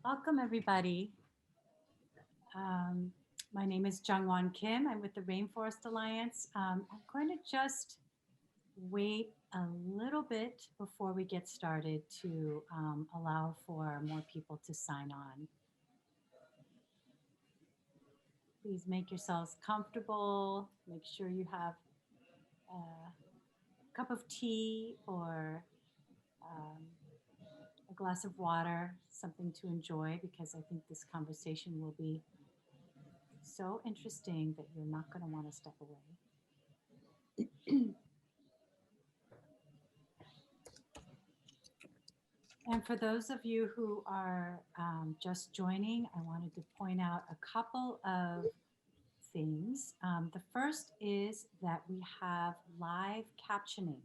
Welcome, everybody. Um, my name is Jungwon Kim. I'm with the Rainforest Alliance. I'm going to just wait a little bit before we get started to allow for more people to sign on. Please make yourselves comfortable. Make sure you have a cup of tea or um, a glass of water, something to enjoy, because I think this conversation will be so interesting that you're not going to want to step away. And for those of you who are just joining, I wanted to point out a couple of things. The first is that we have live captioning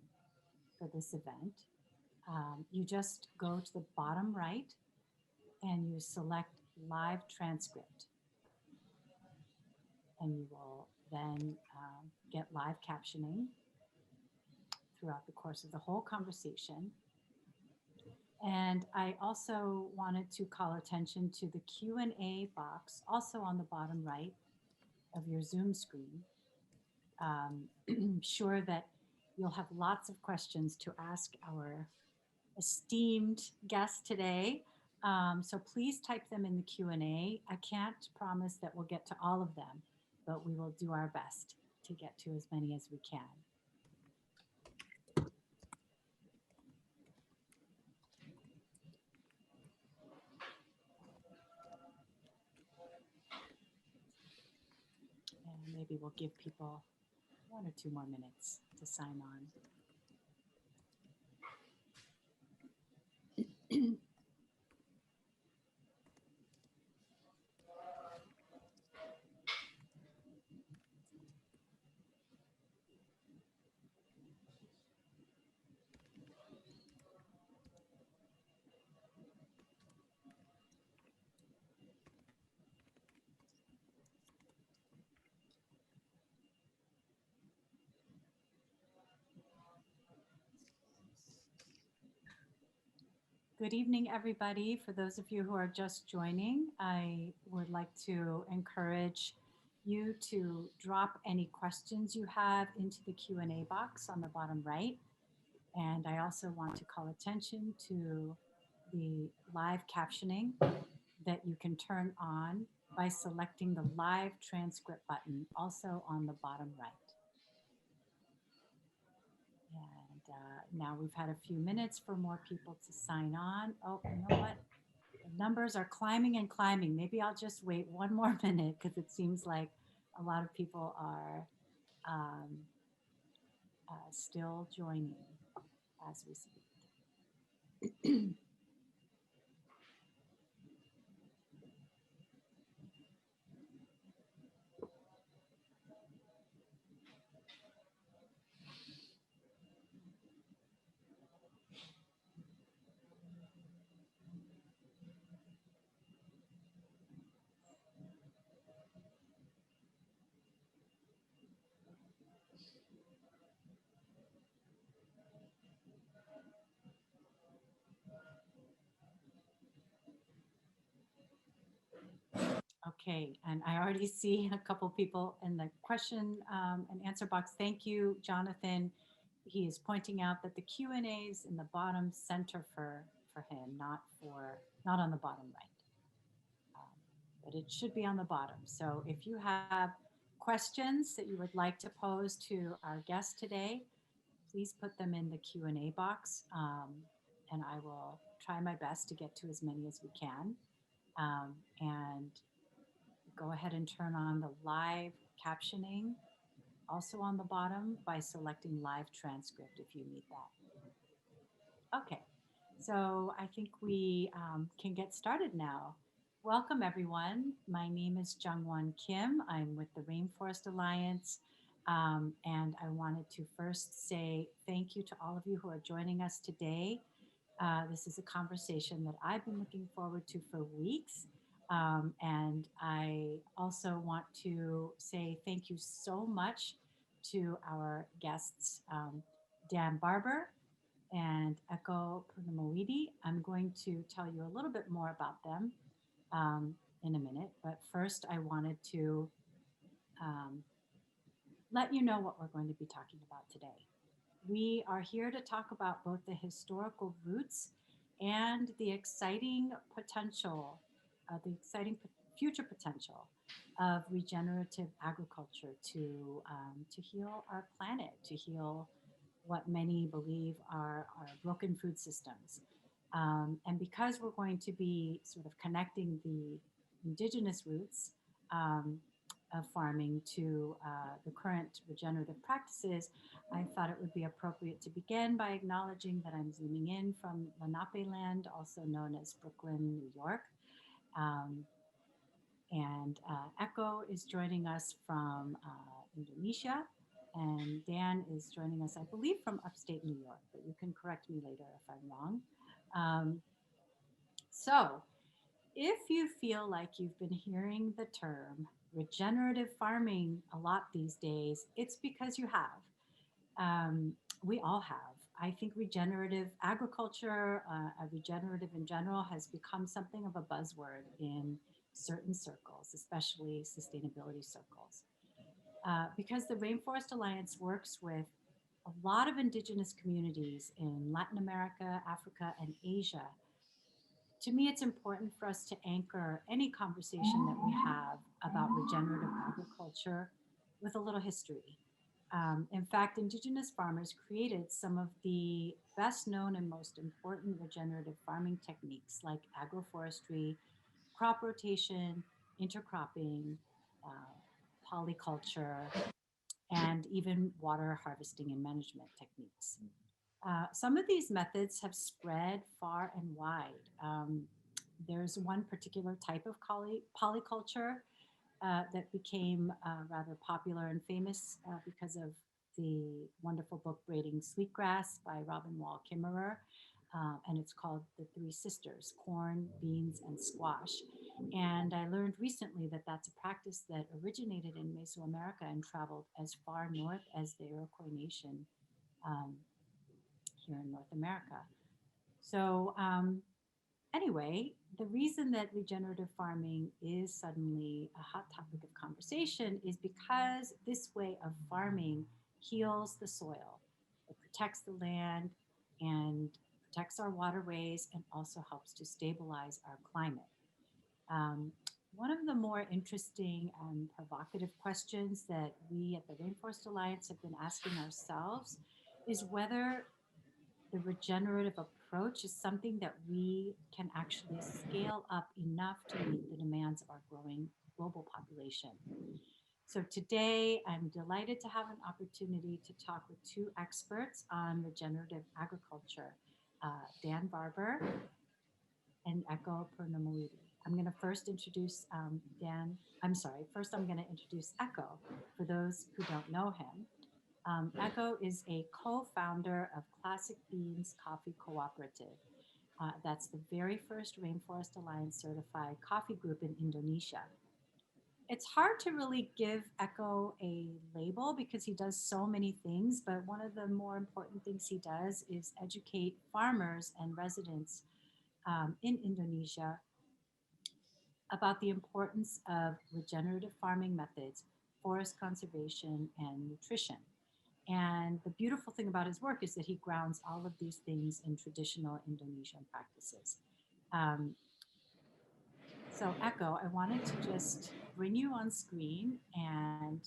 for this event. You just go to the bottom right and you select live transcript. And you will then get live captioning throughout the course of the whole conversation. And I also wanted to call attention to the Q&A box, also on the bottom right of your Zoom screen. Sure that you'll have lots of questions to ask our esteemed guest today. So please type them in the Q&A. I can't promise that we'll get to all of them, but we will do our best to get to as many as we can. And maybe we'll give people 1 or 2 more minutes to sign on. Good evening, everybody. For those of you who are just joining, I would like to encourage you to drop any questions you have into the Q&A box on the bottom right. And I also want to call attention to the live captioning that you can turn on by selecting the live transcript button, also on the bottom right. And now we've had a few minutes for more people to sign on. Oh, you know what? The numbers are climbing and climbing. Maybe I'll just wait 1 more minute because it seems like a lot of people are still joining as we speak. Okay, and I already see a couple people in the question and answer box. Thank you, Jonathan. He is pointing out that the Q&A is in the bottom center for him, not on the bottom right. But it should be on the bottom. So if you have questions that you would like to pose to our guest today, please put them in the Q&A box, and I will try my best to get to as many as we can. And go ahead and turn on the live captioning, also on the bottom, by selecting live transcript if you need that. Okay, so I think we can get started now. Welcome, everyone. My name is Jungwon Kim. I'm with the Rainforest Alliance. And I wanted to first say thank you to all of you who are joining us today. This is a conversation that I've been looking forward to for weeks. And I also want to say thank you so much to our guests, Dan Barber and Eko Purnomowidi. I'm going to tell you a little bit more about them in a minute. But first, I wanted to um, let you know what we're going to be talking about today. We are here to talk about both the historical roots and the exciting potential, future potential of regenerative agriculture to heal our planet, to heal what many believe are our broken food systems. And because we're going to be sort of connecting the indigenous roots um, of farming to the current regenerative practices, I thought it would be appropriate to begin by acknowledging that I'm zooming in from Lenape land, also known as Brooklyn, New York. Um, and Eko is joining us from Indonesia. And Dan is joining us, I believe, from upstate New York, but you can correct me later if I'm wrong. Um, so, if you feel like you've been hearing the term regenerative farming a lot these days, it's because you have. We all have. I think regenerative agriculture, regenerative in general, has become something of a buzzword in certain circles, especially sustainability circles. Because the Rainforest Alliance works with a lot of indigenous communities in Latin America, Africa, and Asia. To me, it's important for us to anchor any conversation that we have about regenerative agriculture with a little history. In fact, indigenous farmers created some of the best known and most important regenerative farming techniques like agroforestry, crop rotation, intercropping, uh, polyculture, and even water harvesting and management techniques. Some of these methods have spread far and wide. There's one particular type of polyculture that became rather popular and famous because of the wonderful book Braiding Sweetgrass by Robin Wall Kimmerer. And it's called The Three Sisters: Corn, Beans, and Squash. And I learned recently that that's a practice that originated in Mesoamerica and traveled as far north as the Iroquois Nation um, here in North America. So, anyway, the reason that regenerative farming is suddenly a hot topic of conversation is because this way of farming heals the soil. It protects the land and protects our waterways and also helps to stabilize our climate. Um, one of the more interesting and provocative questions that we at the Rainforest Alliance have been asking ourselves is whether the regenerative approach is something that we can actually scale up enough to meet the demands of our growing global population. So today, I'm delighted to have an opportunity to talk with two experts on regenerative agriculture, Dan Barber and Eko Purnomowidi. I'm going to first introduce Dan. I'm sorry, first I'm going to introduce Eko for those who don't know him. Eko is a co-founder of Classic Beans Coffee Cooperative. That's the very first Rainforest Alliance certified coffee group in Indonesia. It's hard to really give Eko a label because he does so many things, but one of the more important things he does is educate farmers and residents in Indonesia about the importance of regenerative farming methods, forest conservation, and nutrition. And the beautiful thing about his work is that he grounds all of these things in traditional Indonesian practices. Um, so, Eko, I wanted to just bring you on screen and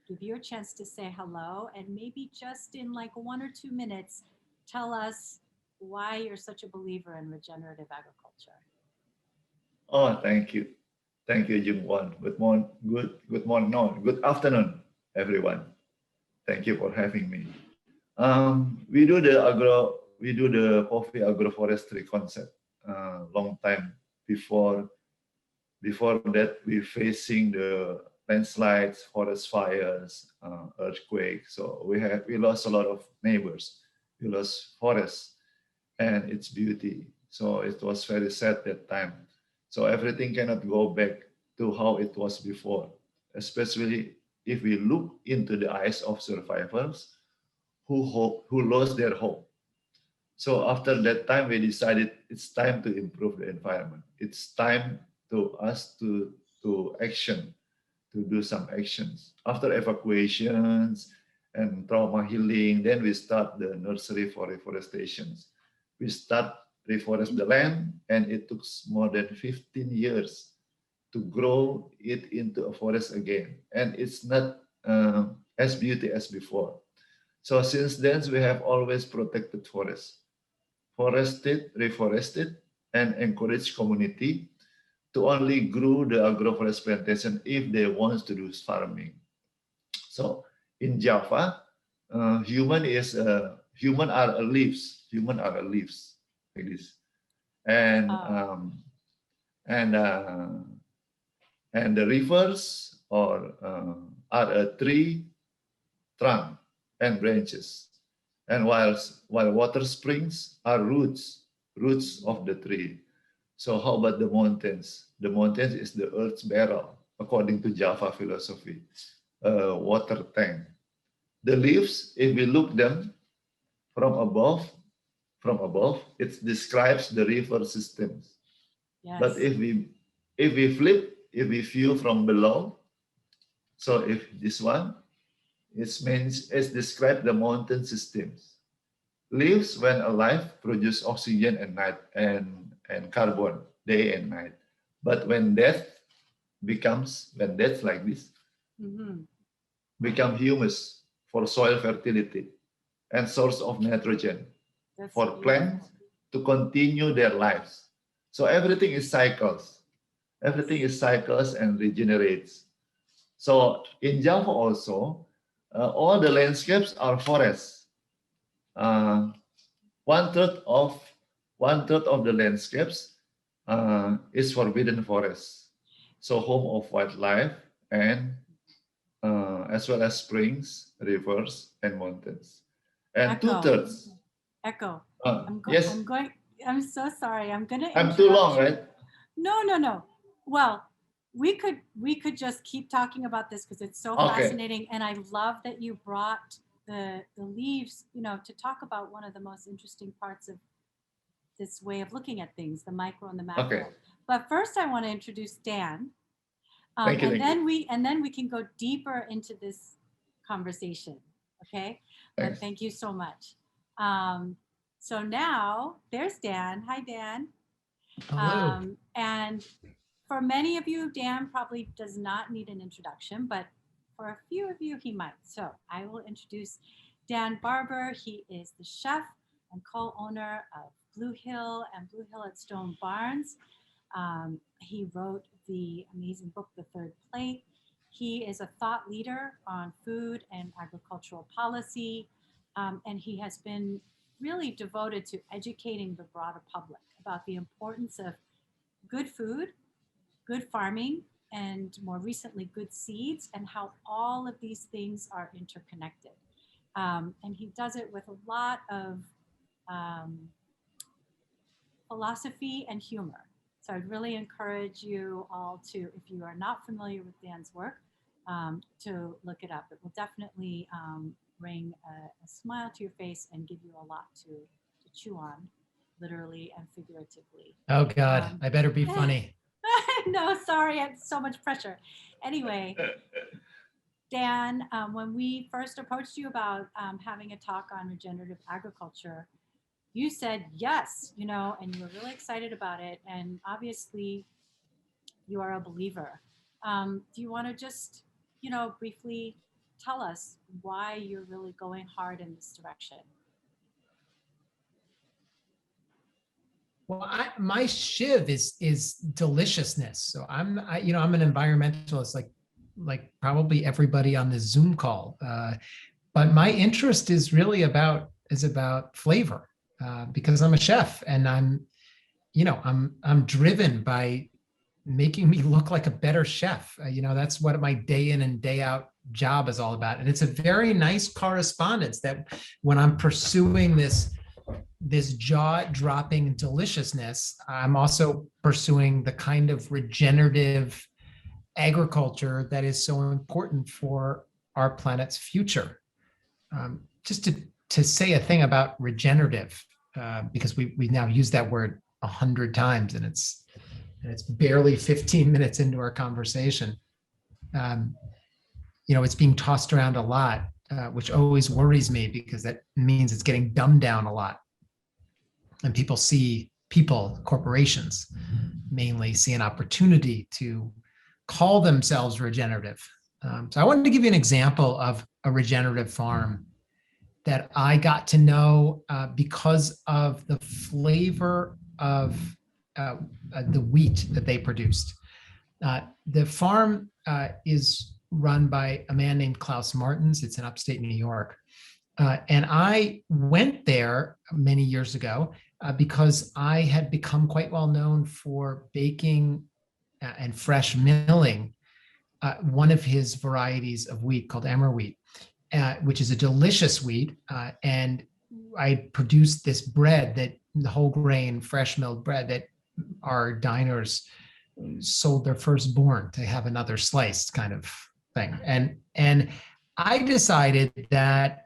give you a chance to say hello, and maybe just in like 1 or 2 minutes, tell us why you're such a believer in regenerative agriculture. Oh, thank you. Thank you, Jungwon. Good morning, no, good afternoon, everyone. Thank you for having me. We do the coffee agroforestry concept long time before. Before that, we facing the landslides, forest fires, earthquake. So we lost a lot of neighbors. We lost forests and its beauty. So it was very sad that time. So everything cannot go back to how it was before, especially if we look into the eyes of survivors who lost their home. So after that time, we decided it's time to improve the environment. It's time to us to action, to do some actions. After evacuations and trauma healing, then we start the nursery for reforestation. We start reforest the land, and it took more than 15 years to grow it into a forest again. And it's not as beauty as before. So since then, we have always protected forests, forested, reforested, and encouraged community to only grow the agroforest plantation if they want to do farming. So in Java, human are leaves. Human are leaves like this, and and uh, and the rivers are a tree trunk and branches, and while water springs are roots of the tree. So how about the mountains? The mountains is the earth's barrel, according to Java philosophy, water tank. The leaves, if we look them from above, it describes the river systems. Yes. But if we flip, if we view from below, so if this one, it describes the mountain systems. Leaves, when alive, produce oxygen and night and carbon day and night. But when death like this, become humus for soil fertility and source of nitrogen. That's for beautiful. Plants to continue their lives. So everything is cycles. Everything is cycles and regenerates. So in Java also, all the landscapes are forests. One third of the landscapes is forbidden forest. So home of wildlife and as well as springs, rivers, and mountains. And Eko. 2/3. Eko. Yes. I'm so sorry. I'm too long, right? No. Well, we could just keep talking about this because it's so fascinating, and I love that you brought the leaves, to talk about one of the most interesting parts of this way of looking at things, the micro and the macro. Okay. But first, I want to introduce Dan, then we can go deeper into this conversation. Okay. But thank you so much. So now there's Dan. Hi, Dan. Hello. And for many of you, Dan probably does not need an introduction, but for a few of you, he might. So I will introduce Dan Barber. He is the chef and co-owner of Blue Hill and Blue Hill at Stone Barns. He wrote the amazing book, The Third Plate. He is a thought leader on food and agricultural policy, and he has been really devoted to educating the broader public about the importance of good food, good farming, and more recently, good seeds, and how all of these things are interconnected. And he does it with a lot of philosophy and humor. So I'd really encourage you all to, if you are not familiar with Dan's work, to look it up. It will definitely bring a smile to your face and give you a lot to chew on, literally and figuratively. Oh God, I better be funny. No, sorry, I have so much pressure. Anyway, Dan, when we first approached you about having a talk on regenerative agriculture, you said yes, and you were really excited about it. And obviously, you are a believer. Do you want to just, briefly tell us why you're really going hard in this direction? Well, my shiv is deliciousness. So I'm an environmentalist, like probably everybody on this Zoom call. But my interest is really about flavor, because I'm a chef, and I'm driven by making me look like a better chef. That's what my day in and day out job is all about. And it's a very nice correspondence that when I'm pursuing this jaw-dropping deliciousness, I'm also pursuing the kind of regenerative agriculture that is so important for our planet's future. Just to say a thing about regenerative, because we now used that word 100 times, and and it's barely 15 minutes into our conversation. It's being tossed around a lot, which always worries me because that means it's getting dumbed down a lot. And corporations mainly see an opportunity to call themselves regenerative. So I wanted to give you an example of a regenerative farm that I got to know because of the flavor of the wheat that they produced. The farm is run by a man named Klaus Martens. It's in upstate New York. And I went there many years ago because I had become quite well known for baking and fresh milling one of his varieties of wheat called emmer wheat, which is a delicious wheat. And I produced this bread, the whole grain, fresh milled bread that our diners sold their firstborn to have another slice kind of thing. And I decided that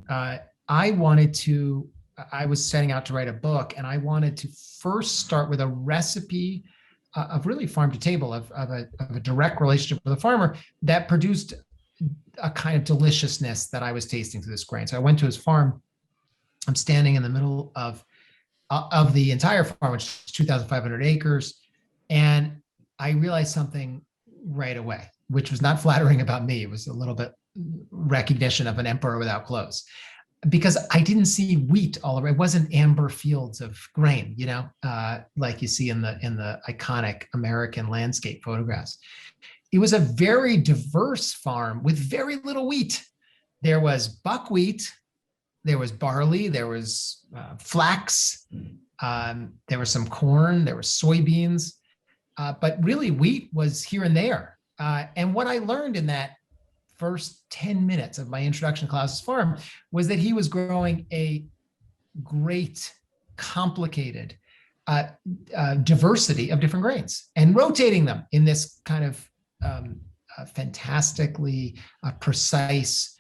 I was setting out to write a book, and I wanted to first start with a recipe of really farm to table, of a direct relationship with a farmer that produced a kind of deliciousness that I was tasting through this grain. So I went to his farm. I'm standing in the middle of the entire farm, which is 2,500 acres. And I realized something right away, which was not flattering about me. It was a little bit recognition of an emperor without clothes, because I didn't see wheat all around. It wasn't amber fields of grain, like you see in the iconic American landscape photographs. It was a very diverse farm with very little wheat. There was buckwheat, there was barley, there was flax, there was some corn, there was soybeans, but really wheat was here and there. And what I learned in that first 10 minutes of my introduction to Klaus's farm was that he was growing a great, complicated diversity of different grains and rotating them in this kind of fantastically precise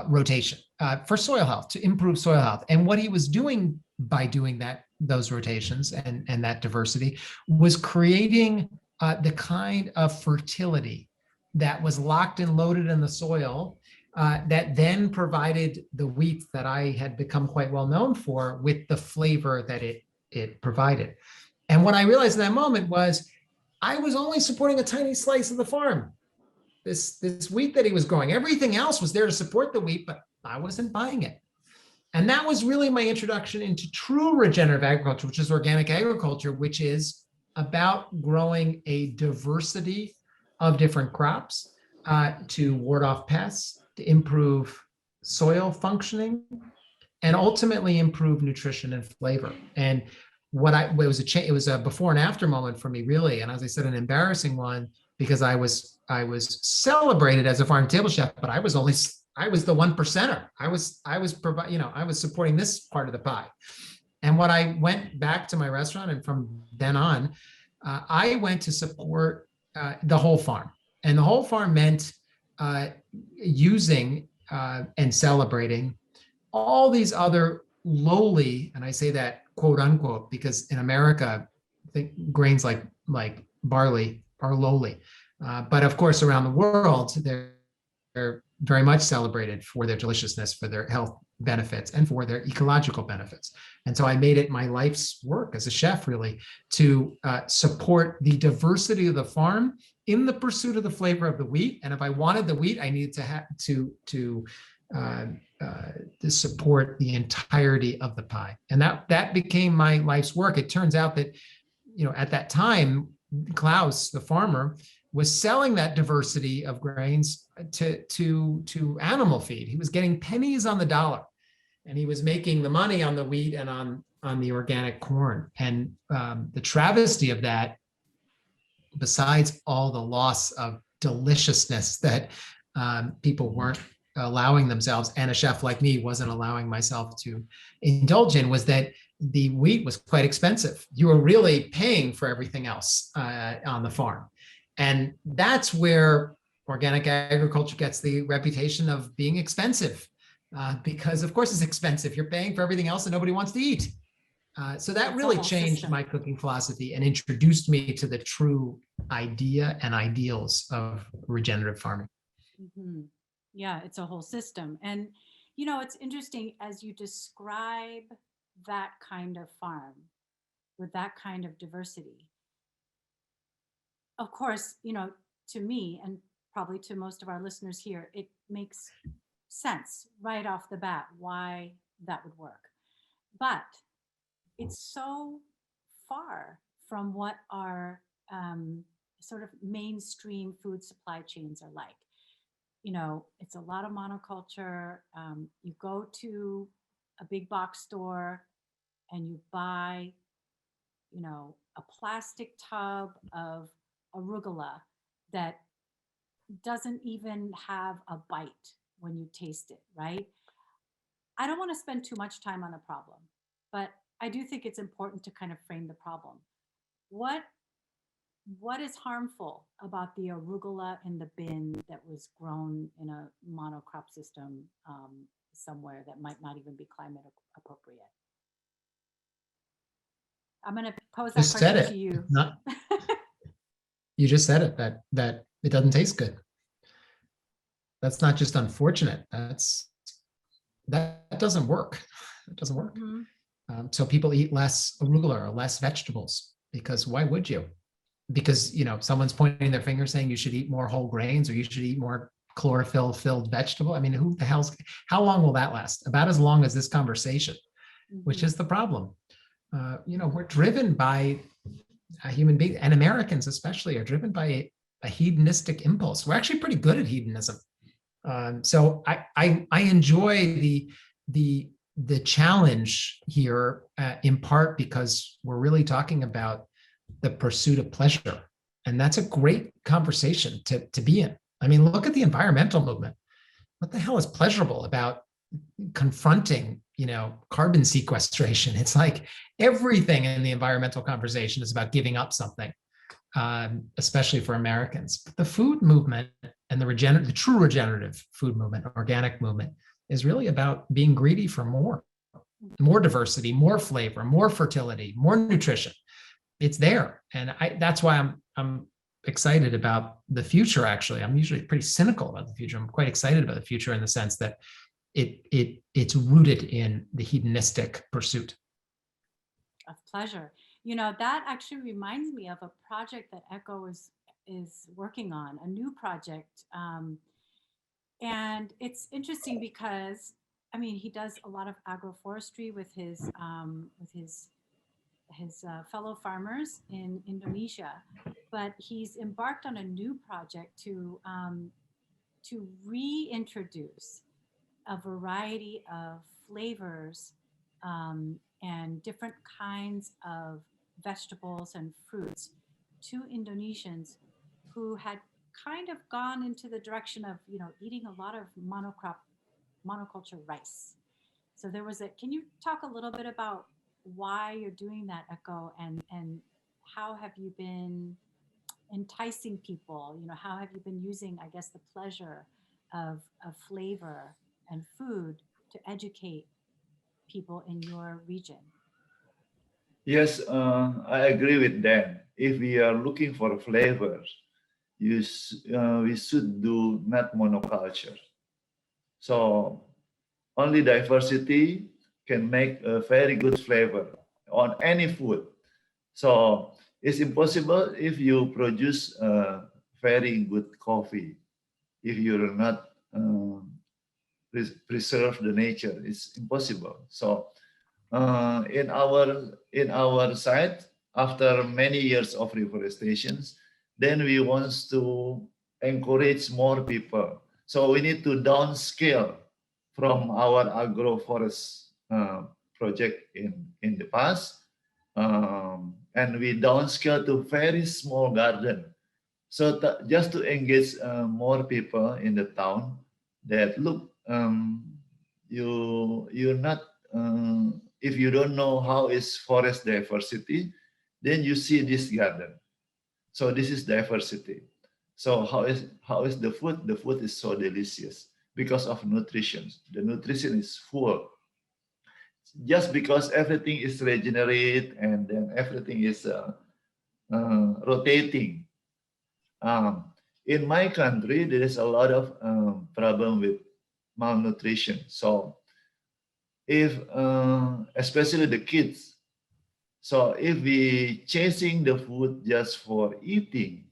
rotation for soil health, to improve soil health. And what he was doing by doing those rotations and that diversity was creating the kind of fertility that was locked and loaded in the soil that then provided the wheat that I had become quite well known for with the flavor that it provided. And what I realized in that moment was I was only supporting a tiny slice of the farm. This wheat that he was growing, everything else was there to support the wheat, but I wasn't buying it. And that was really my introduction into true regenerative agriculture, which is organic agriculture, which is about growing a diversity of different crops to ward off pests, to improve soil functioning, and ultimately improve nutrition and flavor. And it was a before and after moment for me, really. And as I said, an embarrassing one, because I was celebrated as a farm table chef, but I was the 1%er. I was supporting this part of the pie. And when I went back to my restaurant, and from then on, I went to support the whole farm. And the whole farm meant using and celebrating all these other lowly, and I say that quote unquote, because in America, I think grains like barley are lowly. But of course, around the world, they're very much celebrated for their deliciousness, for their health benefits, and for their ecological benefits. And so I made it my life's work as a chef, really, to support the diversity of the farm in the pursuit of the flavor of the wheat. And if I wanted the wheat, I needed to support the entirety of the pie. And that became my life's work. It turns out that, at that time, Klaus, the farmer, was selling that diversity of grains to animal feed. He was getting pennies on the dollar, and he was making the money on the wheat and on the organic corn. And the travesty of that, besides all the loss of deliciousness that people weren't allowing themselves, and a chef like me wasn't allowing myself to indulge in, was that the wheat was quite expensive. You were really paying for everything else on the farm. And that's where organic agriculture gets the reputation of being expensive, because of course it's expensive. You're paying for everything else that nobody wants to eat. So that It's a really whole changed system. my cooking philosophy and introduced me to the true idea and ideals of regenerative farming. Mhm. Yeah, it's a whole system. And, you know, it's interesting as you describe that kind of farm with that kind of diversity. Of course, you know, to me and probably to most of our listeners here, it makes sense right off the bat why that would work. But it's so far from what our sort of mainstream food supply chains are like. You know, it's a lot of monoculture. You go to a big box store and you buy, you know, a plastic tub of arugula that doesn't even have a bite when you taste it, right? I don't want to spend too much time on the problem, but I do think it's important to kind of frame the problem. What what is harmful about the arugula in the bin that was grown in a monocrop system somewhere that might not even be climate appropriate? I'm going to pose that Just said question to it. you. It's not, you just said it, that it doesn't taste good. That's not just unfortunate. That doesn't work. It doesn't work. Mhm. So people eat less arugula or less vegetables because why would you? Because, you know, someone's pointing their finger saying you should eat more whole grains or you should eat more chlorophyll filled vegetable. I mean, who the hell's, how long will that last? About as long as this conversation, which Mhm. is the problem. You know, we're driven by a human being, and Americans especially are driven by a hedonistic impulse. We're actually pretty good at hedonism. So I enjoy the challenge here in part because we're really talking about the pursuit of pleasure, and that's a great conversation to be in. I mean, look at the environmental movement. What the hell is pleasurable about confronting, you know, carbon sequestration? It's like everything in the environmental conversation is about giving up something, especially for Americans. But the food movement and the true regenerative food movement, organic movement, is really about being greedy for more diversity, more flavor, more fertility, more nutrition. It's there, and that's why I'm excited about the future. Actually, I'm usually pretty cynical about the future. I'm quite excited about the future in the sense that it's rooted in the hedonistic pursuit Of pleasure. You know, that actually reminds me of a project that Eko is working on, a new project. And it's interesting because, I mean, he does a lot of agroforestry with his fellow farmers in Indonesia, but he's embarked on a new project to reintroduce a variety of flavors and different kinds of vegetables and fruits to Indonesians who had kind of gone into the direction of, you know, eating a lot of monoculture rice. So there was a, can you talk a little bit about why you're doing that, Eko, and how have you been enticing people? You know, how have you been using, I guess, the pleasure of flavor and food to educate people in your region? Yes, I agree with Dan. If we are looking for flavors, we should do not monoculture. So only diversity can make a very good flavor on any food. So it's impossible if you produce a very good coffee if you're not preserve the nature. It's impossible. So in our side, after many years of reforestation, then we want to encourage more people. So we need to downscale from our agroforest project in the past, and we downscale to very small garden. So just to engage more people in the town, that look, you're not if you don't know how is forest diversity, then you see this garden. So this is diversity. So how is the food? The food is so delicious because of nutrition. The nutrition is full. just because everything is regenerate and then everything is rotating. In my country, there is a lot of problem with malnutrition. So if, especially the kids, so if we chasing the food just for eating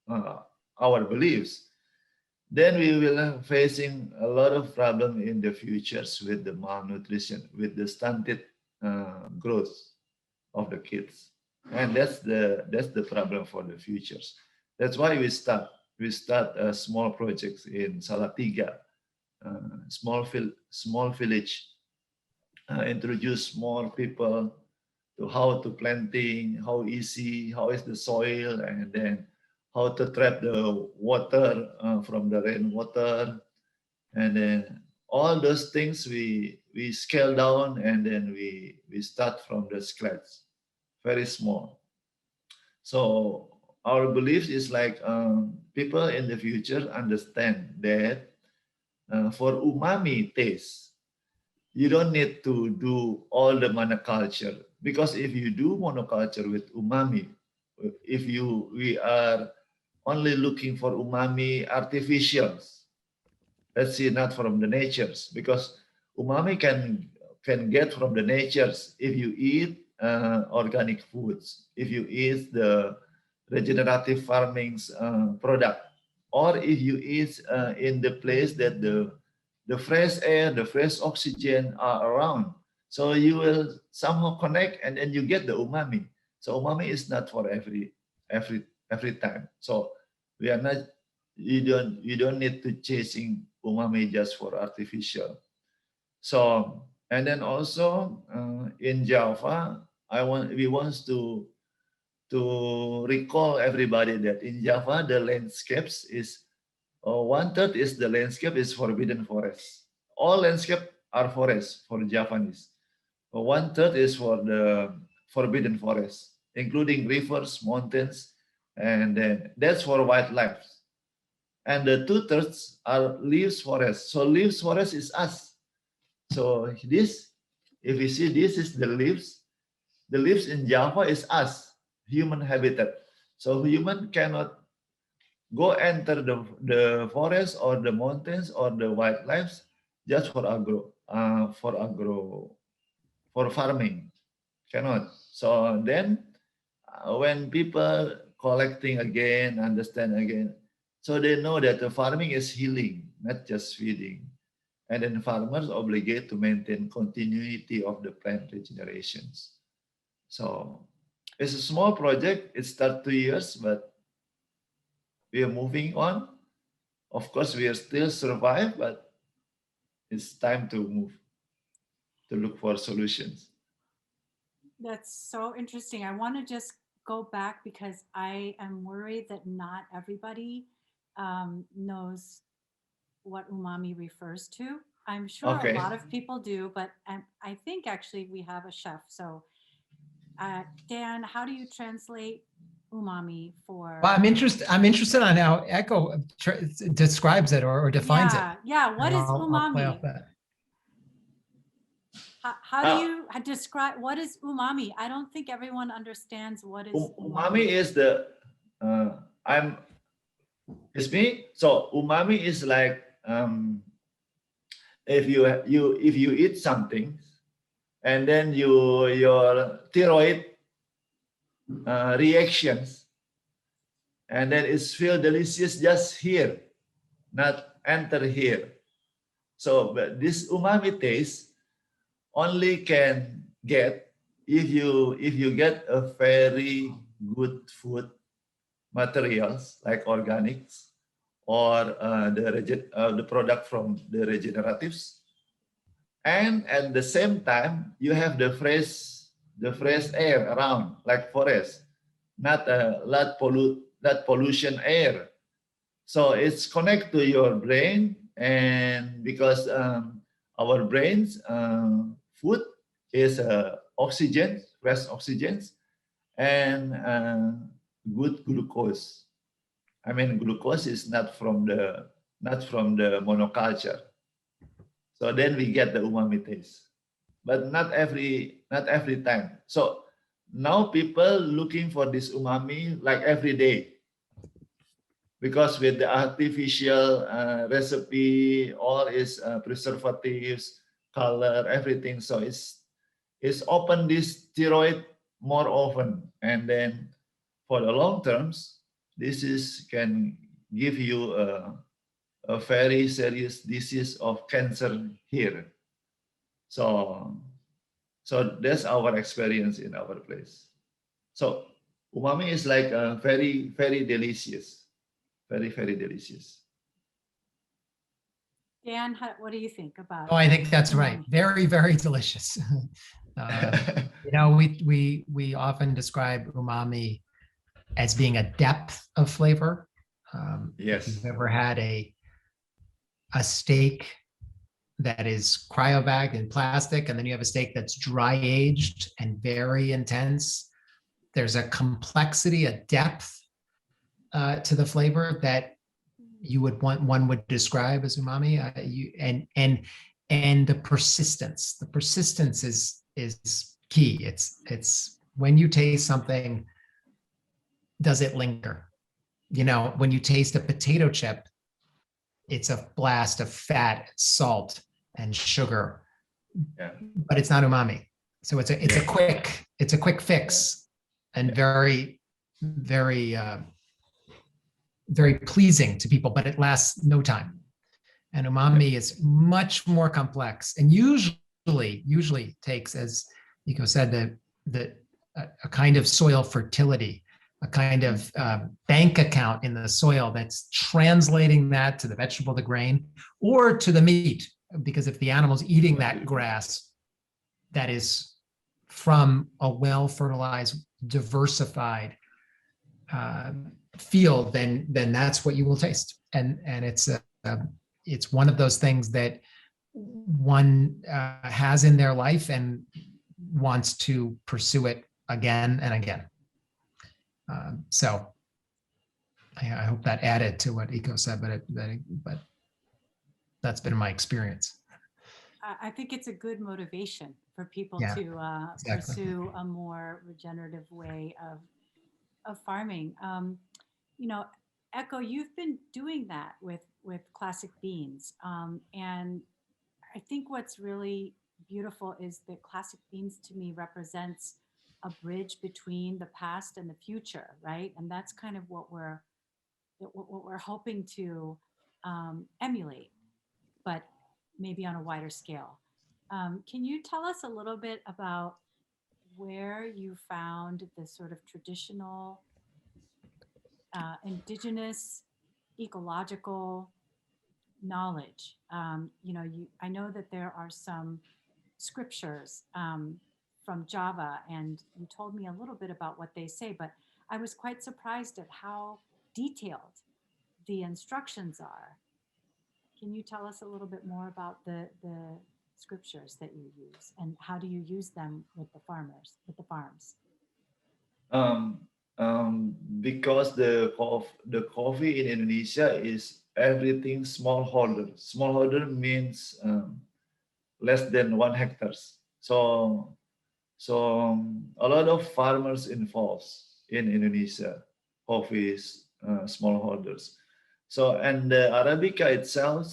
our beliefs, then we will facing a lot of problem in the futures with the malnutrition, with the stunted growth of the kids, and that's the problem for the futures. That's why we start small projects in Salatiga, small village, introduce more people to how to planting, how easy, how is the soil, and then how to trap the water from the rainwater, and then all those things we scale down, and then we start from the scratch, very small. So our belief is like people in the future understand that for umami taste, you don't need to do all the monoculture, because if you do monoculture with umami, if we are only looking for umami artificials, let's see, not from the natures, because umami can get from the natures if you eat organic foods, if you eat the regenerative farming's product, or if you eat in the place that the fresh air, the fresh oxygen are around. So you will somehow connect, and then you get the umami. So umami is not for every time. So we are not, you don't need to chasing umami just for artificial. So, and then also in Java, we want to recall everybody that in Java the landscapes is 1/3 is the landscape is forbidden forest. All landscape are forests for Javanese. 1/3 is for the forbidden forest, including rivers, mountains, and then that's for wildlife. And the 2/3 are leaves forest. So leaves forest is us. So this, if you see, this is the leaves. The leaves in Java is us, human habitat. So human cannot go enter the forest or the mountains or the wildlife just for for farming, cannot. So then when people collecting again, understand again, so they know that the farming is healing, not just feeding. And then farmers obligate to maintain continuity of the plant regenerations. So it's a small project. It started 2 years, but we are moving on. Of course, we are still survive, but it's time to move, to look for solutions. That's so interesting. I want to just go back because I am worried that not everybody knows what umami refers to. I'm sure Okay. a lot of people do, but I think actually we have a chef. So, Dan, how do you translate umami for? Well, I'm interested on how Eko describes it or defines it. Yeah. What is I'll play off umami? that. How do you describe what is umami? I don't think everyone understands what is umami. Is the it's me. So umami is like if you eat something and then your thyroid reactions, and then it's feel delicious just here, not enter here. So but this umami taste only can get if you get a very good food materials like organics or the product from the regeneratives, and at the same time you have the fresh air around like forest, not pollution air. So it's connect to your brain, and because our brains food is oxygen, fresh oxygen, and good glucose. I mean, glucose is not from the monoculture. So then we get the umami taste. but not every time. So now people looking for this umami like every day, because with the artificial recipe, all is preservatives, color, everything. So it's open this steroid more often, and then for the long terms, this is can give you a very serious disease of cancer here. So that's our experience in our place. So umami is like very delicious, very delicious. Dan, what do you think about? Oh, I think that's right. umami? Very delicious. We often describe umami as being a depth of flavor. Yes. If you've ever had a steak that is cryobagged in plastic, and then you have a steak that's dry aged and very intense, there's a complexity, a depth to the flavor that one would describe as umami. And the persistence. The persistence is key. It's when you taste something, does it linger? You know, when you taste a potato chip, it's a blast of fat, salt, and sugar, but it's not umami. So it's a quick fix, and very pleasing to people, but it lasts no time. And umami is much more complex, and usually takes, as Eko said, a kind of soil fertility, a kind of bank account in the soil that's translating that to the vegetable, the grain, or to the meat. Because if the animal's eating that grass that is from a well-fertilized, diversified field, then that's what you will taste. And it's one of those things that one has in their life and wants to pursue it again and again. So I hope that added to what Eko said, but that's been my experience. I think it's a good motivation for people Yeah, to exactly. pursue a more regenerative way of farming. You know, Eko, you've been doing that with classic beans, and I think what's really beautiful is that classic beans to me represents a bridge between the past and the future, right? And that's kind of what we're hoping to emulate, but maybe on a wider scale. Can you tell us a little bit about where you found the sort of traditional, indigenous, ecological knowledge? I know that there are some scriptures from Java, and you told me a little bit about what they say, but I was quite surprised at how detailed the instructions are. Can you tell us a little bit more about the scriptures that you use, and how do you use them with the farms? Because the coffee in Indonesia is everything smallholder. Smallholder means less than 1 hectares. So a lot of farmers involved in Indonesia, coffee smallholders. So, and the Arabica itself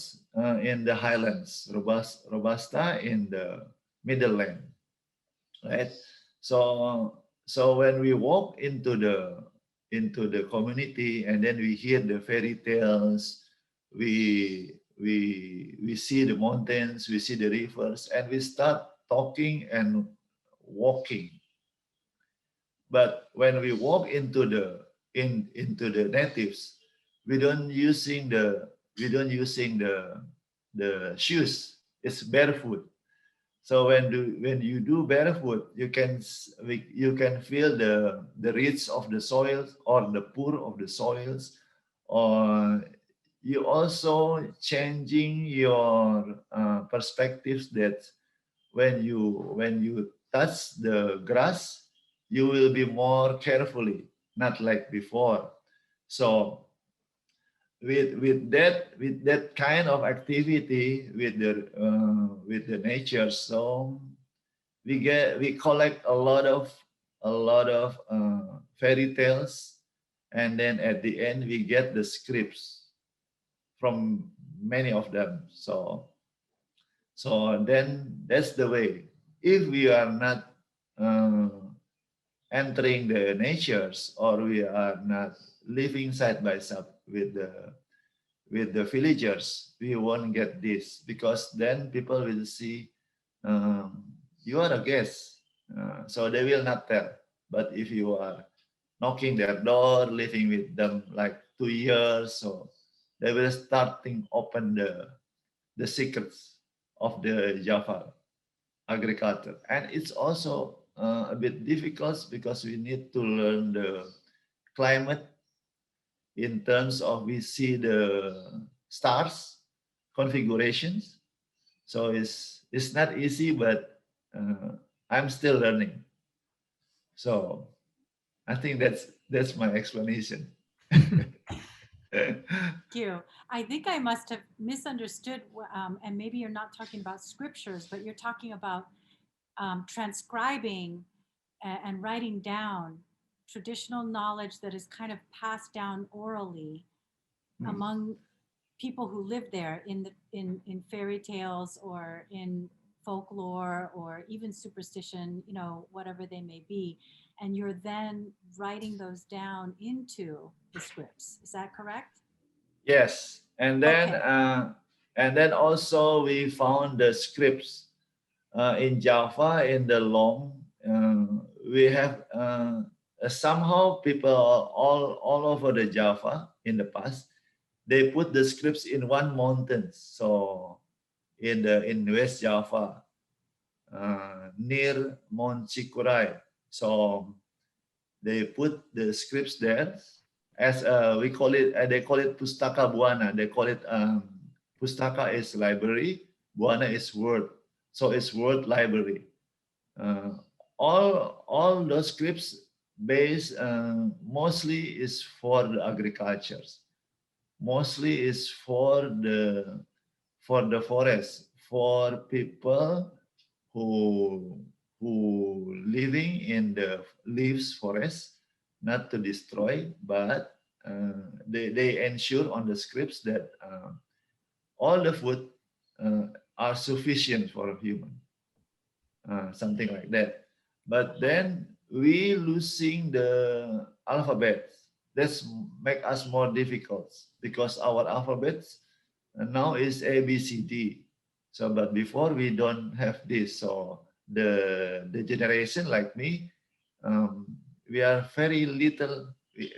in the highlands, Robusta in the middle land, right? So when we walk into the community, and then we hear the fairy tales, we see the mountains, we see the rivers, and we start talking and walking. But when we walk into the natives, we don't using the shoes. It's barefoot. So when you do barefoot, you can feel the rich of the soils or the poor of the soils, or you also changing your perspectives that when you touch the grass, you will be more carefully, not like before. So with that kind of activity with the nature, so we collect a lot of fairy tales, and then at the end we get the scripts from many of them. So then that's the way. If we are not entering the natures, or we are not living side by side with the villagers, we won't get this, because then people will see you are a guest, so they will not tell. But if you are knocking their door, living with them like 2 years, so they will starting open the secrets of the Java agriculture. And it's also a bit difficult because we need to learn the climate in terms of, we see the stars configurations. So it's not easy, but I'm still learning. So I think that's my explanation. Thank you. I think I must have misunderstood, and maybe you're not talking about scriptures, but you're talking about transcribing and writing down traditional knowledge that is kind of passed down orally among people who live there in fairy tales or in folklore or even superstition, whatever they may be. And you're then writing those down into the scripts. Is that correct? Yes, and then Okay. and then also we found the scripts in Java in the long. We have somehow people all over the Java in the past, they put the scripts in one mountain. So in West Java, near Mount Cikuray. So they put the scripts there as we call it. They call it Pustaka Buana. They call it Pustaka is library, Buana is word. So it's word library. All those scripts base mostly is for the agricultures. Mostly is for the forest, for people who living in the leaves forest, not to destroy, but they ensure on the scripts that all the food are sufficient for a human, something like that. But then we losing the alphabet. That's make us more difficult, because our alphabets now is A, B, C, D. So, but before we don't have this. So the generation like me, we are very little.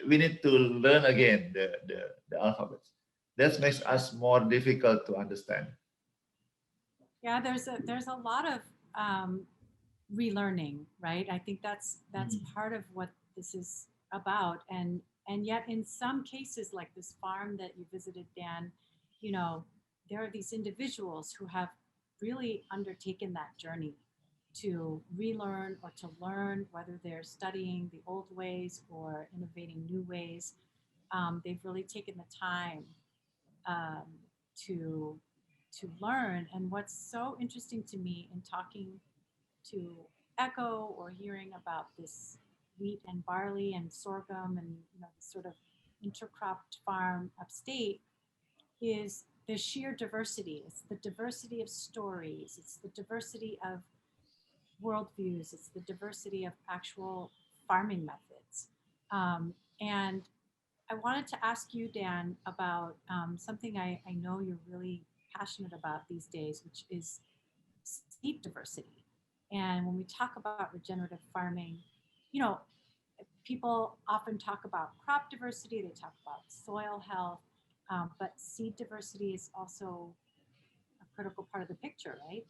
We need to learn again the alphabets. That makes us more difficult to understand. Yeah, there's a lot of relearning, right? I think that's part of what this is about, and yet in some cases, like this farm that you visited, Dan, you know, there are these individuals who have really undertaken that journey to relearn or to learn, whether they're studying the old ways or innovating new ways. They've really taken the time um, to learn. And what's so interesting to me in talking to Eko or hearing about this wheat and barley and sorghum and this sort of intercropped farm upstate is the sheer diversity. It's the diversity of stories. It's the diversity of worldviews. It's the diversity of actual farming methods. And I wanted to ask you, Dan, about something I know you're really passionate about these days, which is seed diversity. And when we talk about regenerative farming, you know, people often talk about crop diversity, they talk about soil health, but seed diversity is also a critical part of the picture, right?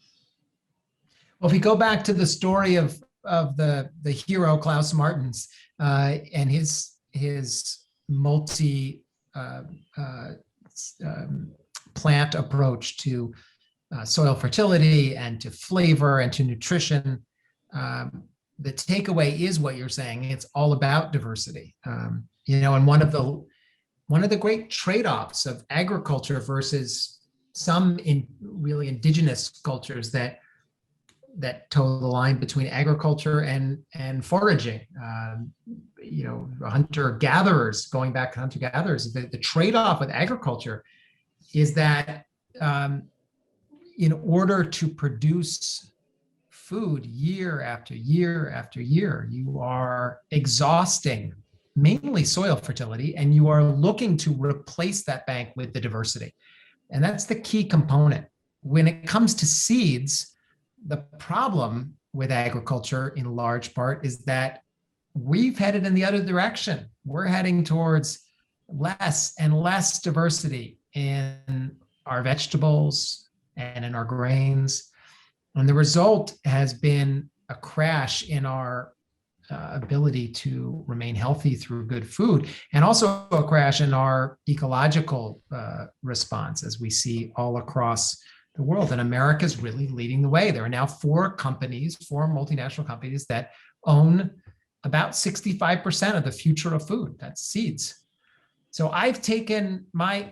Well, if we go back to the story of the hero Klaus Martens and his multi plant approach to soil fertility and to flavor and to nutrition, the takeaway is what you're saying. It's all about diversity. And one of the great trade-offs of agriculture versus some really indigenous cultures that that toe the line between agriculture and foraging. Hunter gatherers, going back to hunter gatherers, the trade-off with agriculture is that in order to produce food year after year after year, you are exhausting mainly soil fertility, and you are looking to replace that bank with the diversity. And that's the key component. When it comes to seeds, the problem with agriculture in large part is that we've headed in the other direction. We're heading towards less and less diversity in our vegetables and in our grains. And the result has been a crash in our ability to remain healthy through good food, and also a crash in our ecological response, as we see all across the world. And America is really leading the way. There are now four multinational companies that own about 65% of the future of food. That's seeds. So I've taken my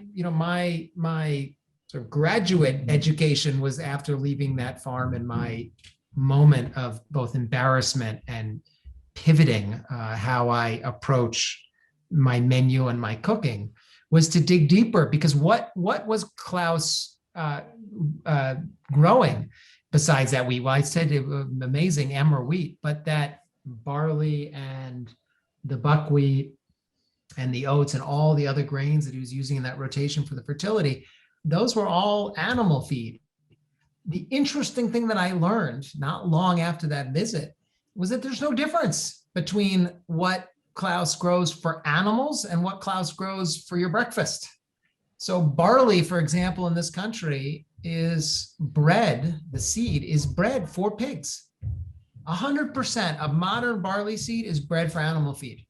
sort of graduate education was after leaving that farm, and my moment of both embarrassment and pivoting how I approach my menu and my cooking was to dig deeper, because what was Klaus growing besides that wheat? Well, I said it was amazing emmer wheat, but that barley and the buckwheat and the oats and all the other grains that he was using in that rotation for the fertility, those were all animal feed. The interesting thing that I learned not long after that visit was that there's no difference between what Klaus grows for animals and what Klaus grows for your breakfast. So barley, for example, in this country is bred, the seed is bred for pigs. 100% of modern barley seed is bred for animal feed.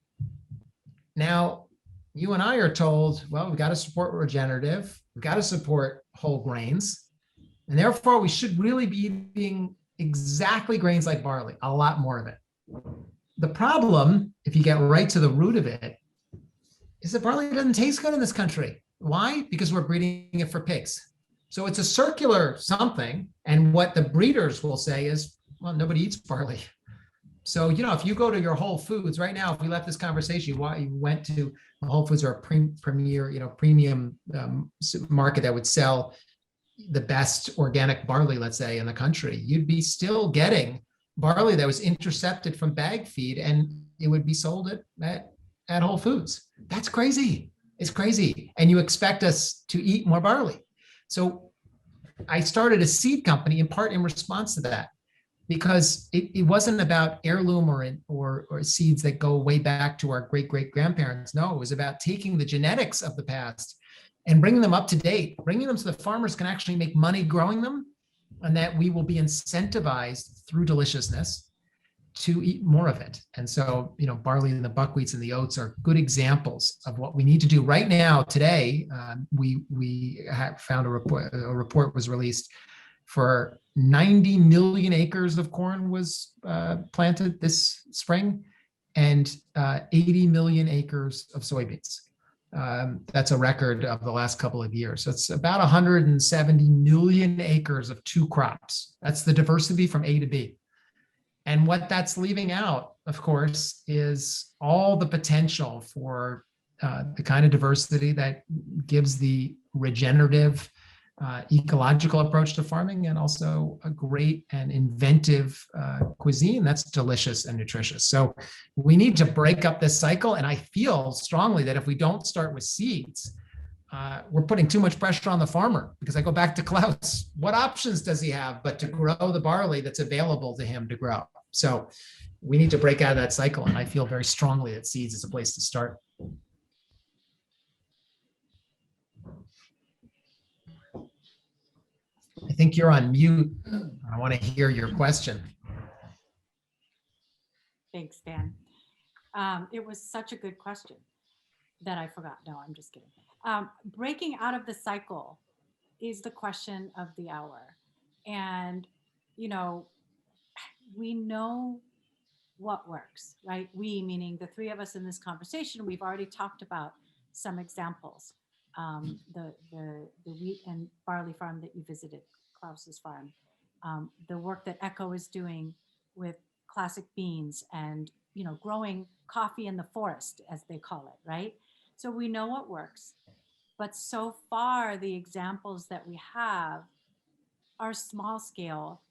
Now, you and I are told, well, we've got to support regenerative, we've got to support whole grains, and therefore we should really be eating exactly grains like barley, a lot more of it. The problem, if you get right to the root of it, is that barley doesn't taste good in this country. Why? Because we're breeding it for pigs. So it's a circular something. And what the breeders will say is, well, nobody eats barley. So, if you go to your Whole Foods right now, if we left this conversation, you went to Whole Foods or a premier, premium market that would sell the best organic barley, let's say, in the country, you'd be still getting barley that was intercepted from bag feed, and it would be sold at Whole Foods. That's crazy. It's crazy. And you expect us to eat more barley. So I started a seed company in part in response to that, because it wasn't about heirloom or seeds that go way back to our great-great-grandparents. No, it was about taking the genetics of the past and bringing them up to date, bringing them so the farmers can actually make money growing them, and that we will be incentivized through deliciousness to eat more of it. And so, barley and the buckwheats and the oats are good examples of what we need to do right now. Today, we have found a report was released for 90 million acres of corn was planted this spring, and 80 million acres of soybeans. That's a record of the last couple of years. So it's about 170 million acres of two crops. That's the diversity from A to B. And what that's leaving out, of course, is all the potential for the kind of diversity that gives the regenerative, ecological approach to farming, and also a great and inventive cuisine that's delicious and nutritious. So we need to break up this cycle. And I feel strongly that if we don't start with seeds, we're putting too much pressure on the farmer, because I go back to Klaus. What options does he have but to grow the barley that's available to him to grow? So we need to break out of that cycle. And I feel very strongly that seeds is a place to start. I think you're on mute. I want to hear your question. Thanks, Dan. It was such a good question that I forgot. No, I'm just kidding. Breaking out of the cycle is the question of the hour. And, we know what works, right? We, meaning the three of us in this conversation, we've already talked about some examples. The wheat and barley farm that you visited, Klaus's farm, the work that Eko is doing with classic beans and, growing coffee in the forest, as they call it, right? So we know what works. But so far, the examples that we have are small scale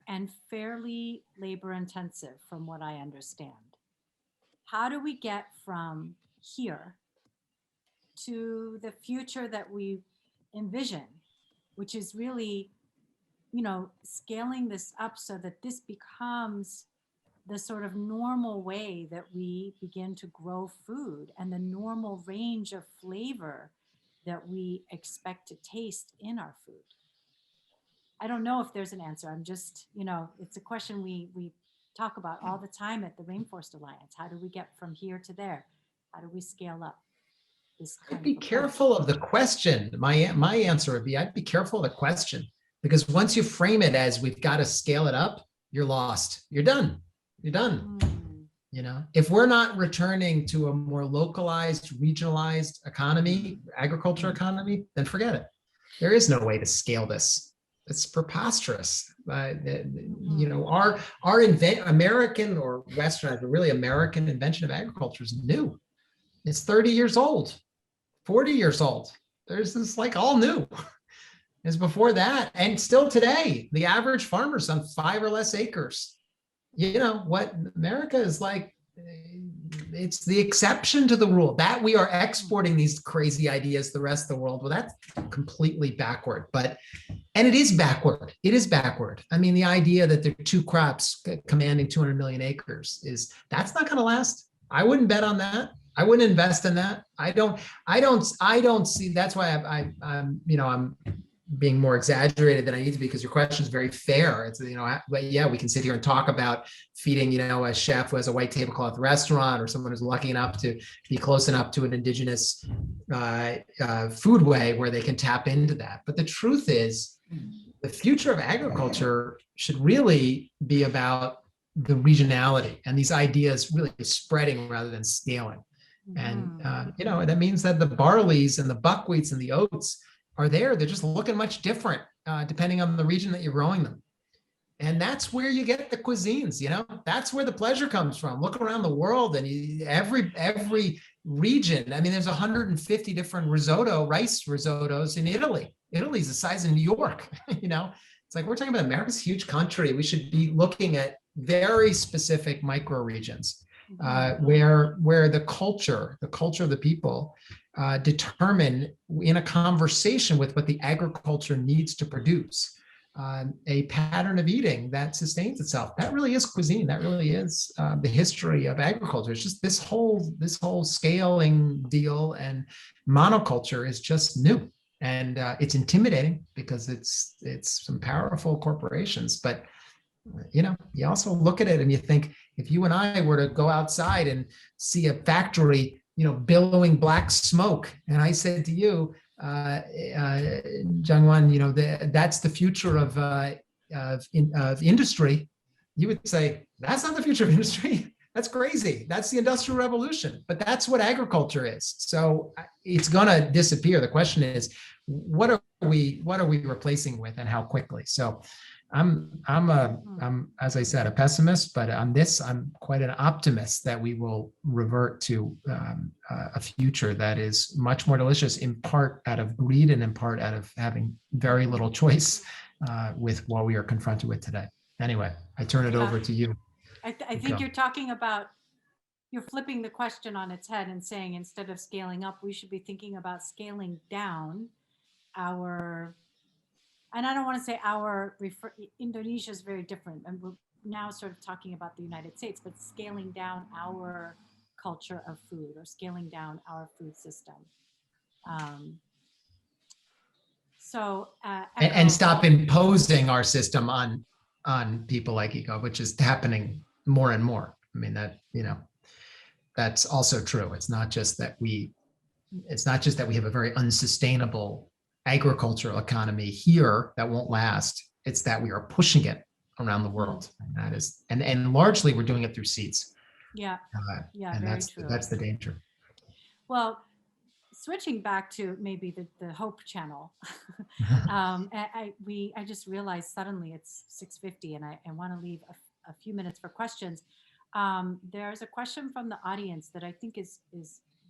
and fairly labor intensive, from what I understand. How do we get from here to the future that we envision, which is really, scaling this up so that this becomes the sort of normal way that we begin to grow food and the normal range of flavor that we expect to taste in our food? I don't know if there's an answer. I'm just, it's a question we talk about all the time at the Rainforest Alliance. How do we get from here to there? How do we scale up this kind I'd be of careful of the question. My answer would be, I'd be careful of the question, because once you frame it as we've got to scale it up, you're lost. You're done. You're done. If we're not returning to a more localized, regionalized economy, agriculture economy, then forget it. There is no way to scale this. It's preposterous. Our American or Western, but really American invention of agriculture is new. It's 30 years old, 40 years old. There's this like all new. It's before that. And still today, the average farmer's on 5 or less acres. What America is like, it's the exception to the rule. That we are exporting these crazy ideas to the rest of the world. Well, that's completely backward. And it is backward. It is backward. I mean, the idea that there are 2 crops commanding 200 million acres that's not going to last. I wouldn't bet on that. I wouldn't invest in that. I don't see. That's why I'm being more exaggerated than I need to be, because your question is very fair. It's, but yeah, we can sit here and talk about feeding, a chef who has a white tablecloth restaurant, or someone who's lucky enough to be close enough to an indigenous foodway where they can tap into that. But the truth is, the future of agriculture should really be about the regionality and these ideas really spreading rather than scaling. And, that means that the barleys and the buckwheats and the oats are there. They're just looking much different depending on the region that you're growing them. And that's where you get the cuisines, that's where the pleasure comes from. Look around the world and every region. I mean, there's 150 different rice risottos in Italy. Italy's the size of New York, It's like, we're talking about America's huge country. We should be looking at very specific micro regions where the culture of the people determine, in a conversation with what the agriculture needs to produce, a pattern of eating that sustains itself. That really is cuisine. That really is the history of agriculture. It's just this whole scaling deal, and monoculture is just new, and it's intimidating because it's some powerful corporations. But you also look at it and you think, if you and I were to go outside and see a factory, billowing black smoke, and I said to you, Jungwon, that's the future of industry, you would say, that's not the future of industry. That's crazy. That's the Industrial Revolution. But that's what agriculture is. So it's going to disappear. The question is, what are we replacing with, and how quickly? So I'm as I said, a pessimist, but on this, I'm quite an optimist that we will revert to a future that is much more delicious, in part out of greed and in part out of having very little choice with what we are confronted with today. Anyway, I turn it over to you. I think you're flipping the question on its head and saying, instead of scaling up, we should be thinking about scaling down and I don't want to say Indonesia is very different, and we're now sort of talking about the United States, but scaling down our culture of food, or scaling down our food system. And stop imposing our system on people like Eko, which is happening more and more. I mean, that's also true. It's not just that we have a very unsustainable agricultural economy here that won't last. It's that we are pushing it around the world, and that is, and largely we're doing it through seeds. Yeah, and very true. That's the danger. Well, switching back to maybe the Hope channel, I just realized suddenly it's 6:50, and I want to leave a few minutes for questions. There's a question from the audience that I think is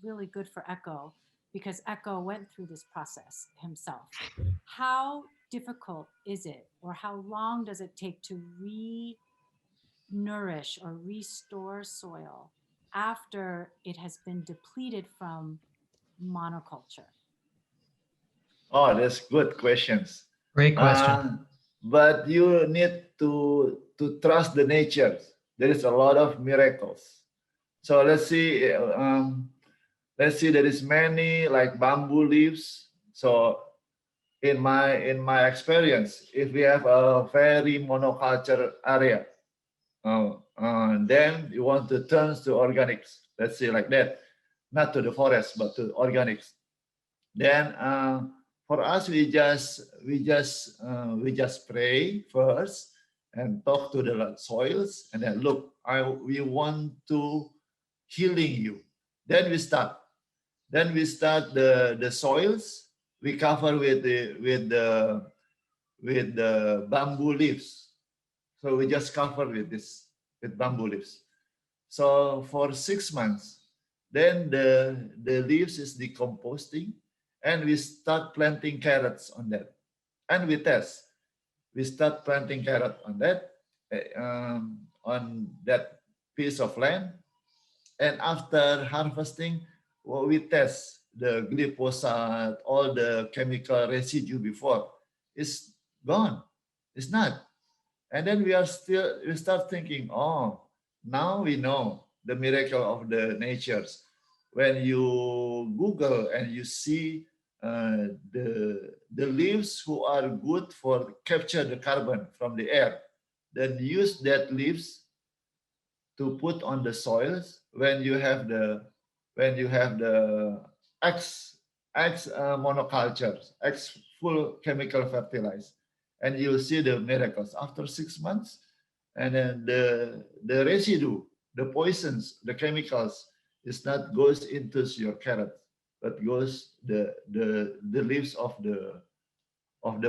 really good for Eko, because Eko went through this process himself. How difficult is it, or how long does it take to re-nourish or restore soil after it has been depleted from monoculture? Oh, that's good questions. Great question. But you need to trust the nature. There is a lot of miracles. So let's see. There is many like bamboo leaves. So in my experience, if we have a very monoculture area, then you want to turn to organics. Let's say like that, not to the forest but to organics. Then for us, we just pray first and talk to the soils, and then look, we want to healing you. Then we start. Then we start the soils. We cover with the bamboo leaves. So we just cover with bamboo leaves. So for 6 months, then the leaves is decomposing, and we start planting carrots on that, and we test. We start planting carrot on that piece of land, and after harvesting, well, we test the glyphosate, all the chemical residue before. It's gone. It's not. And then we start thinking, oh, now we know the miracle of the natures. When you Google and you see the leaves who are good for capture the carbon from the air, then use that leaves to put on the soils when you have the X monocultures, X full chemical fertilizer, and you'll see the miracles after 6 months. And then the residue, the poisons, the chemicals, is not goes into your carrot, but goes the leaves of the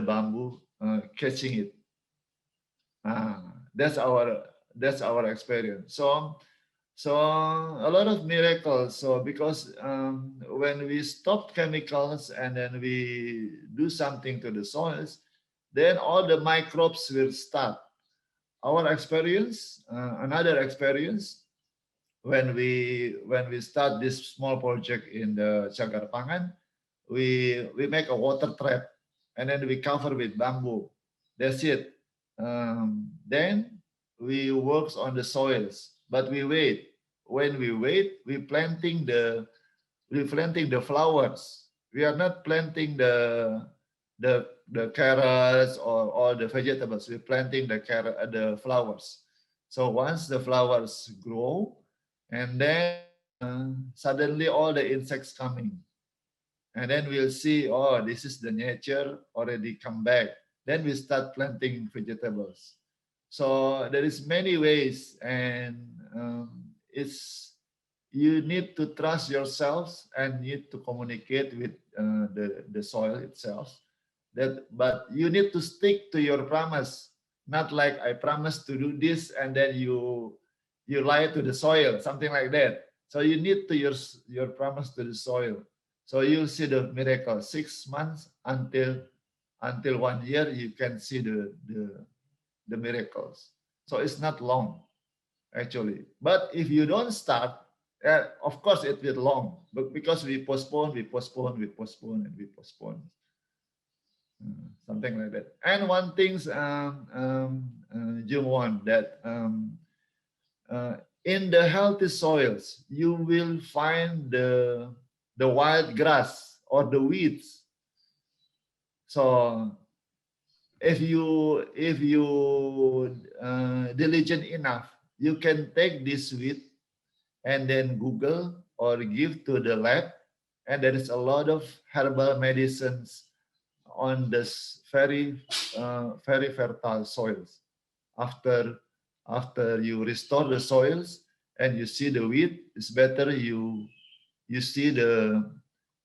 bamboo catching it. That's our experience. So a lot of miracles. So because when we stop chemicals and then we do something to the soils, then all the microbes will start. Our experience, another experience, when we start this small project in the Cagar Pangan, we make a water trap, and then we cover with bamboo. That's it. Then we work on the soils, but we wait. When we wait, we planting the flowers. We are not planting the carrots or all the vegetables. We're planting the flowers. So once the flowers grow, and then suddenly all the insects coming, and then we'll see, oh, this is the nature already come back. Then we start planting vegetables. So there is many ways, and it's you need to trust yourselves and need to communicate with the soil itself. But you need to stick to your promise, not like I promise to do this and then you lie to the soil, something like that. So you need to your promise to the soil. So you'll see the miracle. 6 months until 1 year, you can see the miracles. So it's not long, actually. But if you don't start, of course it will long. But because we postpone, and we postpone. Something like that. And one thing, Jungwon, that in the healthy soils, you will find the wild grass or the weeds. So if you diligent enough, you can take this weed and then Google or give to the lab, and there is a lot of herbal medicines on this very fertile soils. After you restore the soils and you see the weed, it's better you see the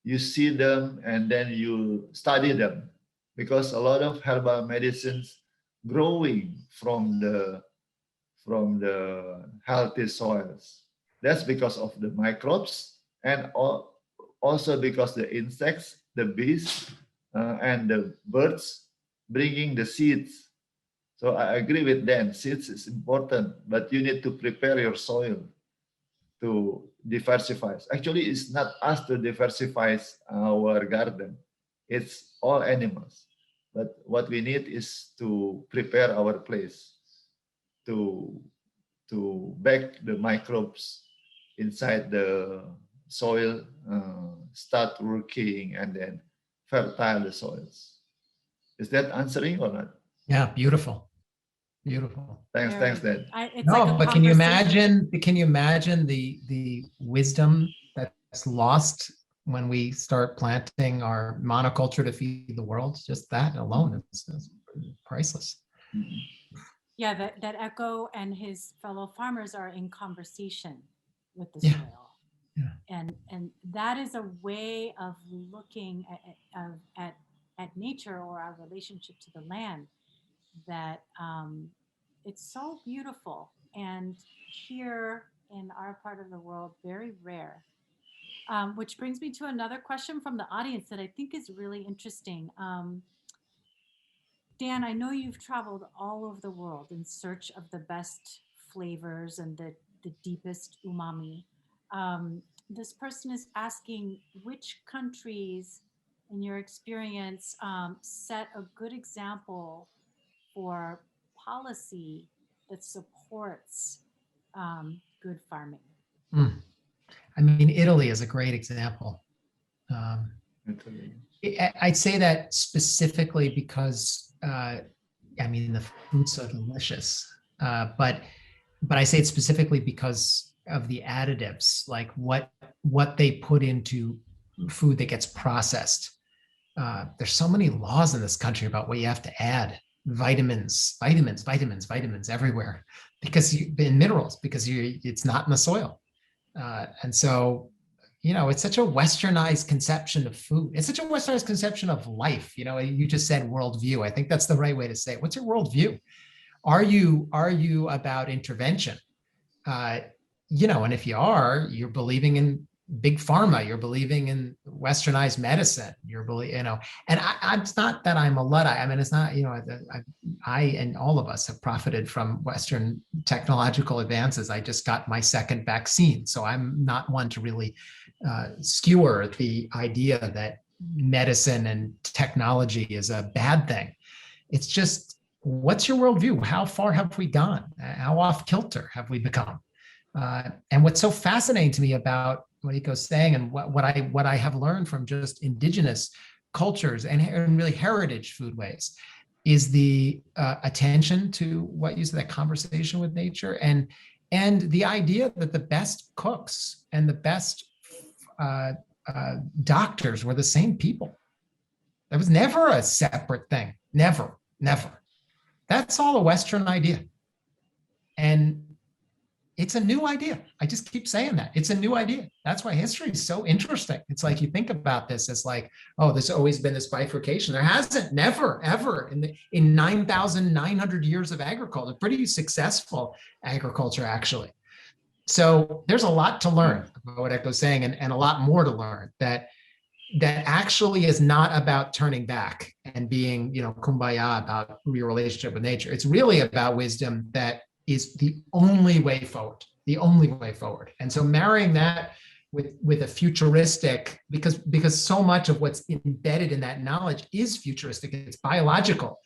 you see them and then you study them, because a lot of herbal medicines growing from the healthy soils. That's because of the microbes, and also because the insects, the bees, and the birds bringing the seeds. So I agree with Dan, seeds is important, but you need to prepare your soil to diversify. Actually, it's not us to diversify our garden. It's all animals. But what we need is to prepare our place to back the microbes inside the soil, start working, and then fertile the soils. Is that answering or not? Yeah, beautiful. Beautiful. Thanks, Very thanks, good. Dan. It's No, like a but can you conversation. imagine the wisdom that's lost when we start planting our monoculture to feed the world? Just that alone is priceless. Yeah, that Eko and his fellow farmers are in conversation with the Yeah. soil. Yeah. And that is a way of looking at nature or our relationship to the land that it's so beautiful, and here in our part of the world, very rare. Which brings me to another question from the audience that I think is really interesting. Dan, I know you've traveled all over the world in search of the best flavors and the deepest umami. This person is asking which countries, in your experience, set a good example for policy that supports good farming. Mm. I mean, Italy is a great example. I'd say that specifically because, I mean, the food's so delicious, but I say it specifically because of the additives, like what they put into food that gets processed. There's so many laws in this country about what you have to add: vitamins everywhere, because in minerals, because it's not in the soil. And so, it's such a westernized conception of food. It's such a westernized conception of life. You just said worldview. I think that's the right way to say it. What's your worldview? Are you about intervention? And if you are, you're believing in big pharma, you're believing in westernized medicine, and it's not that I'm a Luddite. I mean, it's not, I and all of us have profited from Western technological advances. I just got my second vaccine, so I'm not one to really skewer the idea that medicine and technology is a bad thing. It's just, what's your worldview? How far have we gone? How off kilter have we become? And what's so fascinating to me about what Eko's saying, and what I have learned from just indigenous cultures and really heritage foodways, is the attention to what you said, that conversation with nature, and the idea that the best cooks and the best doctors were the same people. That was never a separate thing. Never. That's all a Western idea. And it's a new idea. I just keep saying that. It's a new idea. That's why history is so interesting. It's like, you think about this as like, oh, there's always been this bifurcation. There hasn't, never, ever in 9,900 years of agriculture, pretty successful agriculture, actually. So there's a lot to learn about what Eko's saying, and a lot more to learn that actually is not about turning back and being, kumbaya about your relationship with nature. It's really about wisdom that is the only way forward. And so marrying that with a futuristic, because so much of what's embedded in that knowledge is futuristic, it's biological.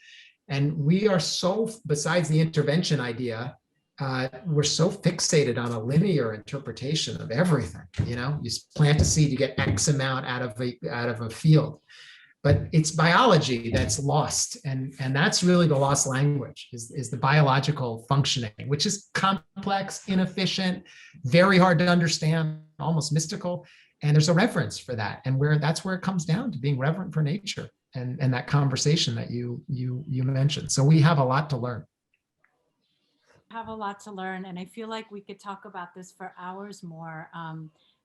And we are so, besides the intervention idea, we're so fixated on a linear interpretation of everything. You plant a seed, you get X amount out of a field, but it's biology that's lost, and that's really the lost language, is the biological functioning, which is complex, inefficient, very hard to understand, almost mystical. And there's a reverence for that, and that's where it comes down to being reverent for nature, and that conversation that you mentioned. So we have a lot to learn. Have a lot to learn, and I feel like we could talk about this for hours more.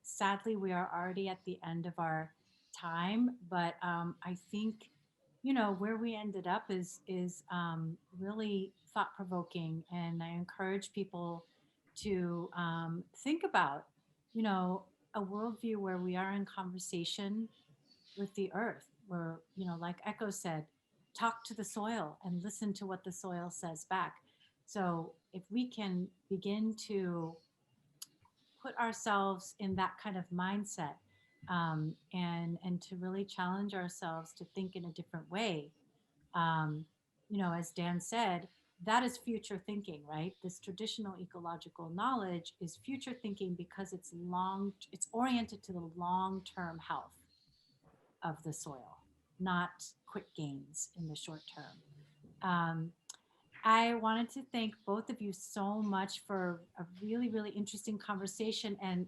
Sadly, we are already at the end of our time, but I think, where we ended up is really thought provoking, and I encourage people to think about, a worldview where we are in conversation with the earth, where, like Eko said, talk to the soil and listen to what the soil says back. So if we can begin to put ourselves in that kind of mindset, and to really challenge ourselves to think in a different way, as Dan said, that is future thinking, right? This traditional ecological knowledge is future thinking because it's oriented to the long-term health of the soil, not quick gains in the short term. I wanted to thank both of you so much for a really, really interesting conversation. And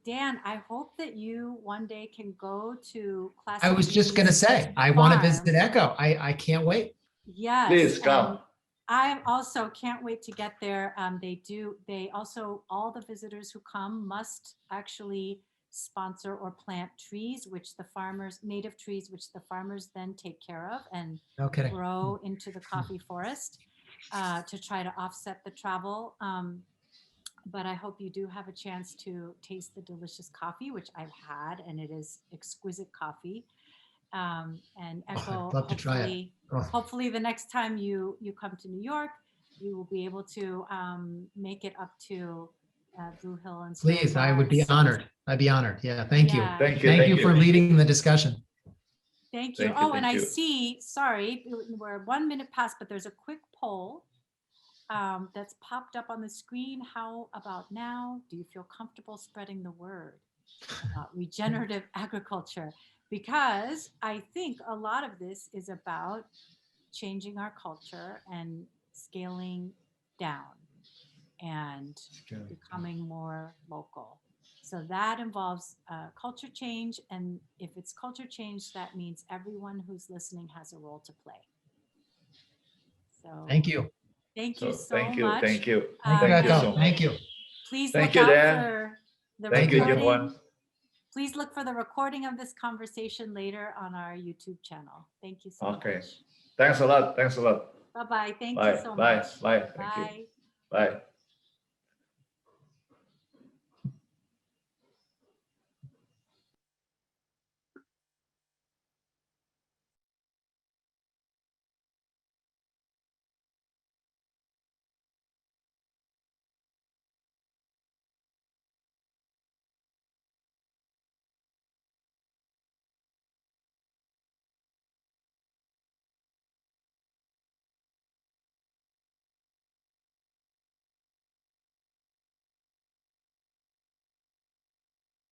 Dan, I hope that you one day can go to Classic. I was just going to say, I want to visit Eko. I can't wait. Yes. Please come. I also can't wait to get there. All the visitors who come must actually sponsor or plant trees, native trees, which the farmers then take care of and grow into the coffee forest. To try to offset the travel. But I hope you do have a chance to taste the delicious coffee, which I've had, and it is exquisite coffee. And Eko, I'd love to try it. Hopefully the next time you come to New York, you will be able to make it up to Blue Hill and please, I would be honored. I'd be honored. Yeah, thank you. Thank you. Thank you for leading the discussion. Thank you. I see, sorry, we're 1 minute past, but there's a quick poll that's popped up on the screen. How about now? Do you feel comfortable spreading the word about regenerative agriculture? Because I think a lot of this is about changing our culture and scaling down and becoming more local. So that involves culture change. And if it's culture change, that means everyone who's listening has a role to play. So thank you. Thank you so Thank much. you. Thank you so much. Thank you. Please look out for the recording. Please look for the recording of this conversation later on our YouTube channel. Thank you so much. Thanks a lot. Bye-bye. Thank you so much. Bye. Thank you. Bye.